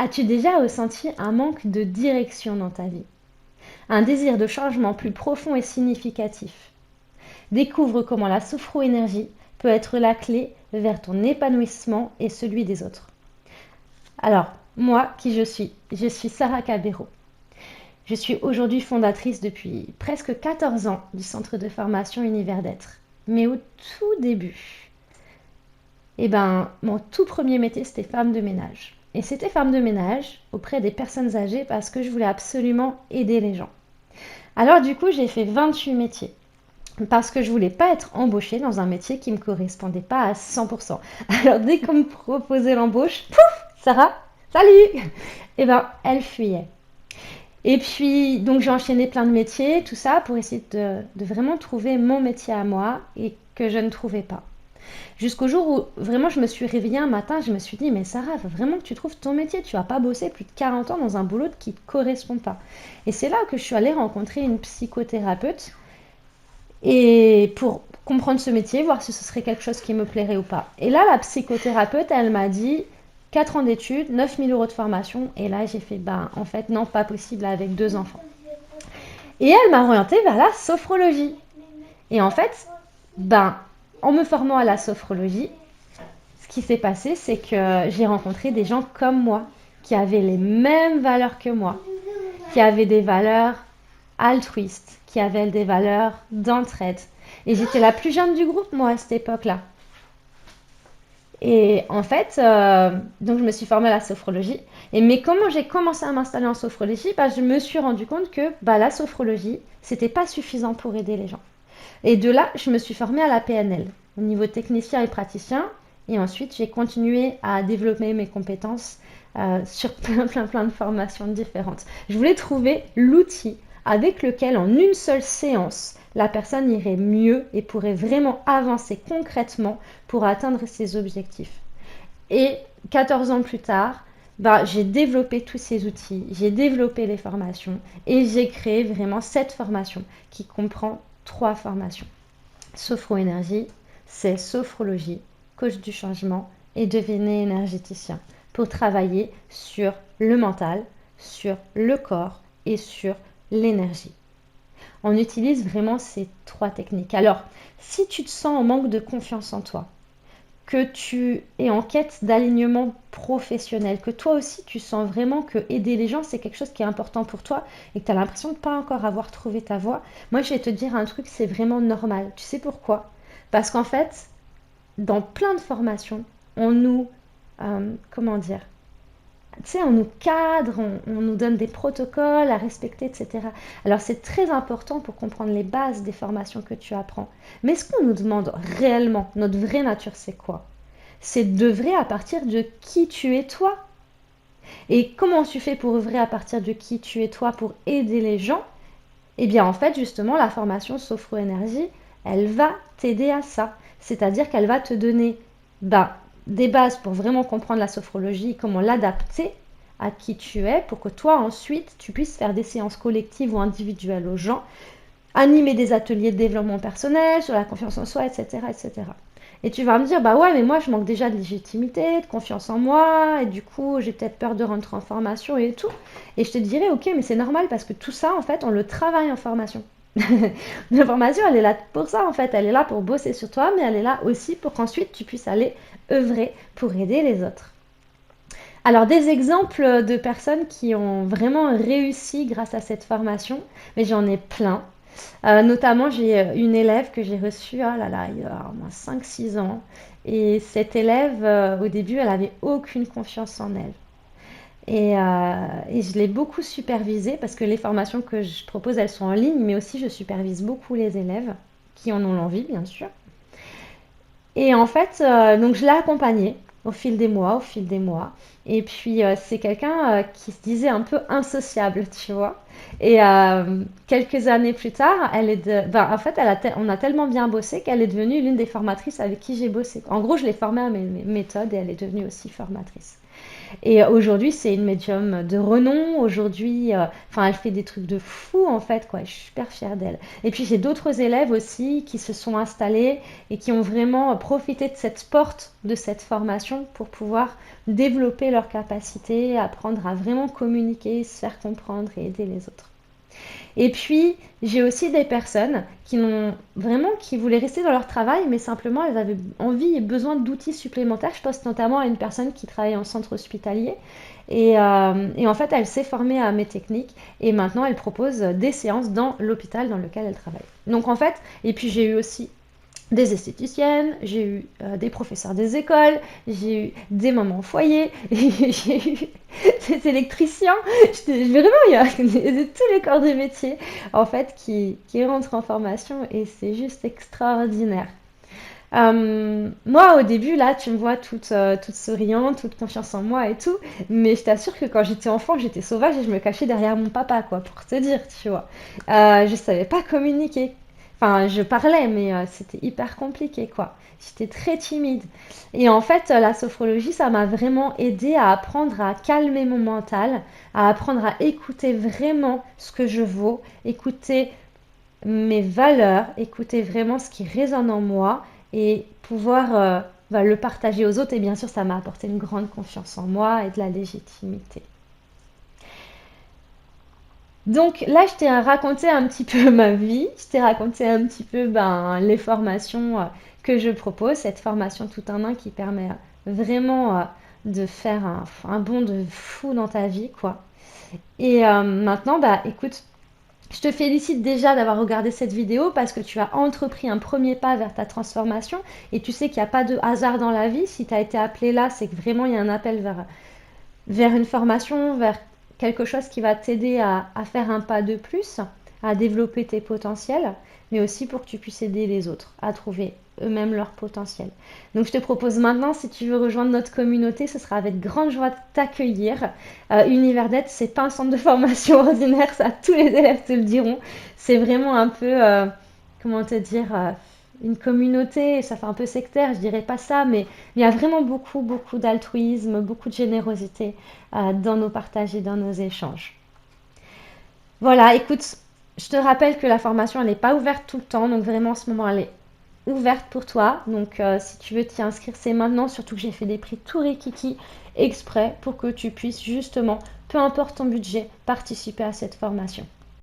As-tu déjà ressenti un manque de direction dans ta vie? Un désir de changement plus profond et significatif? Découvre comment la sophroénergie peut être la clé vers ton épanouissement et celui des autres. Alors, moi, qui je suis? Je suis Sarah Cabero. Je suis aujourd'hui fondatrice depuis presque 14 ans du centre de formation Univers d'être. Mais au tout début, mon tout premier métier, c'était femme de ménage. Et c'était femme de ménage auprès des personnes âgées parce que je voulais absolument aider les gens. Alors du coup, j'ai fait 28 métiers parce que je voulais pas être embauchée dans un métier qui me correspondait pas à 100%. Alors dès qu'on me proposait l'embauche, pouf, Sarah, salut. Elle fuyait. Et puis, donc j'ai enchaîné plein de métiers, tout ça, pour essayer de vraiment trouver mon métier à moi et que je ne trouvais pas. Jusqu'au jour où vraiment je me suis réveillée un matin, je me suis dit, mais Sarah, faut vraiment que tu trouves ton métier. Tu vas pas bosser plus de 40 ans dans un boulot qui ne te correspond pas. Et c'est là que je suis allée rencontrer une psychothérapeute et pour comprendre ce métier, voir si ce serait quelque chose qui me plairait ou pas. Et là, la psychothérapeute, elle m'a dit 4 ans d'études, 9 000 € de formation. Et là, j'ai fait, en fait, non, pas possible avec 2 enfants. Et elle m'a orientée vers la sophrologie. Et en fait, en me formant à la sophrologie, ce qui s'est passé, c'est que j'ai rencontré des gens comme moi, qui avaient les mêmes valeurs que moi, qui avaient des valeurs altruistes, qui avaient des valeurs d'entraide. Et j'étais la plus jeune du groupe, moi, à cette époque-là. Et en fait, donc je me suis formée à la sophrologie. Mais comment j'ai commencé à m'installer en sophrologie, je me suis rendu compte que la sophrologie, c'était pas suffisant pour aider les gens. Et de là, je me suis formée à la PNL, au niveau technicien et praticien. Et ensuite, j'ai continué à développer mes compétences sur plein de formations différentes. Je voulais trouver l'outil avec lequel, en une seule séance, la personne irait mieux et pourrait vraiment avancer concrètement pour atteindre ses objectifs. Et 14 ans plus tard, j'ai développé tous ces outils, j'ai développé les formations et j'ai créé vraiment cette formation qui comprend 3 formations. Sophroénergie, c'est sophrologie, coach du changement et devenez énergéticien pour travailler sur le mental, sur le corps et sur l'énergie. On utilise vraiment ces 3 techniques. Alors, si tu te sens en manque de confiance en toi, que tu es en quête d'alignement professionnel, que toi aussi tu sens vraiment que aider les gens c'est quelque chose qui est important pour toi et que tu as l'impression de ne pas encore avoir trouvé ta voie, moi je vais te dire un truc, c'est vraiment normal. Tu sais pourquoi? Parce qu'en fait, dans plein de formations, on nous, comment dire, tu sais, on nous cadre, on nous donne des protocoles à respecter, etc. Alors c'est très important pour comprendre les bases des formations que tu apprends. Mais ce qu'on nous demande réellement, notre vraie nature, c'est quoi? C'est d'œuvrer à partir de qui tu es toi. Et comment tu fais pour œuvrer à partir de qui tu es toi pour aider les gens? Eh bien en fait, justement, la formation Sophroénergie, elle va t'aider à ça. C'est-à-dire qu'elle va te donner des bases pour vraiment comprendre la sophrologie, comment l'adapter à qui tu es pour que toi ensuite tu puisses faire des séances collectives ou individuelles aux gens, animer des ateliers de développement personnel sur la confiance en soi, etc. etc. Et tu vas me dire, ouais, mais moi je manque déjà de légitimité, de confiance en moi, et du coup j'ai peut-être peur de rentrer en formation et tout. Et je te dirais, ok, mais c'est normal parce que tout ça, en fait, on le travaille en formation. La formation, elle est là pour ça, en fait. Elle est là pour bosser sur toi, mais elle est là aussi pour qu'ensuite tu puisses aller œuvrer pour aider les autres. Alors, des exemples de personnes qui ont vraiment réussi grâce à cette formation, mais j'en ai plein. Notamment, j'ai une élève que j'ai reçue, oh là là, il y a au moins 5-6 ans. Et cette élève, au début, elle avait aucune confiance en elle. Et je l'ai beaucoup supervisée parce que les formations que je propose, elles sont en ligne, mais aussi je supervise beaucoup les élèves qui en ont l'envie, bien sûr. Et en fait, donc je l'ai accompagnée au fil des mois, au fil des mois. Et puis, c'est quelqu'un qui se disait un peu insociable, tu vois. Et quelques années plus tard, en fait, on a tellement bien bossé qu'elle est devenue l'une des formatrices avec qui j'ai bossé. En gros, je l'ai formée à mes méthodes et elle est devenue aussi formatrice. Et aujourd'hui, c'est une médium de renom. Aujourd'hui, enfin, elle fait des trucs de fou en fait, quoi. Je suis super fière d'elle. Et puis j'ai d'autres élèves aussi qui se sont installés et qui ont vraiment profité de cette porte, de cette formation pour pouvoir développer leurs capacités, apprendre à vraiment communiquer, se faire comprendre et aider les autres. Et puis, j'ai aussi des personnes qui n'ont vraiment, qui voulaient rester dans leur travail, mais simplement elles avaient envie et besoin d'outils supplémentaires. Je pense notamment à une personne qui travaille en centre hospitalier. Et en fait, elle s'est formée à mes techniques et maintenant elle propose des séances dans l'hôpital dans lequel elle travaille. Donc en fait, et puis j'ai eu aussi des esthéticiennes, j'ai eu des professeurs des écoles, j'ai eu des mamans au foyer, j'ai eu des électriciens. Vraiment, il y a tous les corps de métier en fait qui rentrent en formation et c'est juste extraordinaire. Moi, au début, là, tu me vois toute souriante, toute confiance en moi et tout, mais je t'assure que quand j'étais enfant, j'étais sauvage et je me cachais derrière mon papa, quoi, pour te dire, tu vois. Je savais pas communiquer. Enfin, je parlais, mais c'était hyper compliqué, quoi. J'étais très timide. Et en fait, la sophrologie, ça m'a vraiment aidé à apprendre à calmer mon mental, à apprendre à écouter vraiment ce que je vaux, écouter mes valeurs, écouter vraiment ce qui résonne en moi et pouvoir le partager aux autres. Et bien sûr, ça m'a apporté une grande confiance en moi et de la légitimité. Donc là, je t'ai raconté un petit peu ma vie, je t'ai raconté un petit peu les formations que je propose, cette formation tout en un qui permet vraiment de faire un bond de fou dans ta vie, quoi. Et maintenant, écoute, je te félicite déjà d'avoir regardé cette vidéo parce que tu as entrepris un premier pas vers ta transformation et tu sais qu'il n'y a pas de hasard dans la vie. Si tu as été appelé là, c'est que vraiment il y a un appel vers une formation, vers quelque chose qui va t'aider à faire un pas de plus, à développer tes potentiels, mais aussi pour que tu puisses aider les autres à trouver eux-mêmes leur potentiel. Donc je te propose maintenant, si tu veux rejoindre notre communauté, ce sera avec grande joie de t'accueillir. Univers d'Aide, c'est pas un centre de formation ordinaire, ça tous les élèves te le diront. C'est vraiment un peu, comment te dire, une communauté, ça fait un peu sectaire, je dirais pas ça, mais il y a vraiment beaucoup, beaucoup d'altruisme, beaucoup de générosité dans nos partages et dans nos échanges. Voilà, écoute, je te rappelle que la formation, elle n'est pas ouverte tout le temps, donc vraiment en ce moment, elle est ouverte pour toi. Donc si tu veux t'y inscrire, c'est maintenant, surtout que j'ai fait des prix tout rikiki exprès pour que tu puisses justement, peu importe ton budget, participer à cette formation.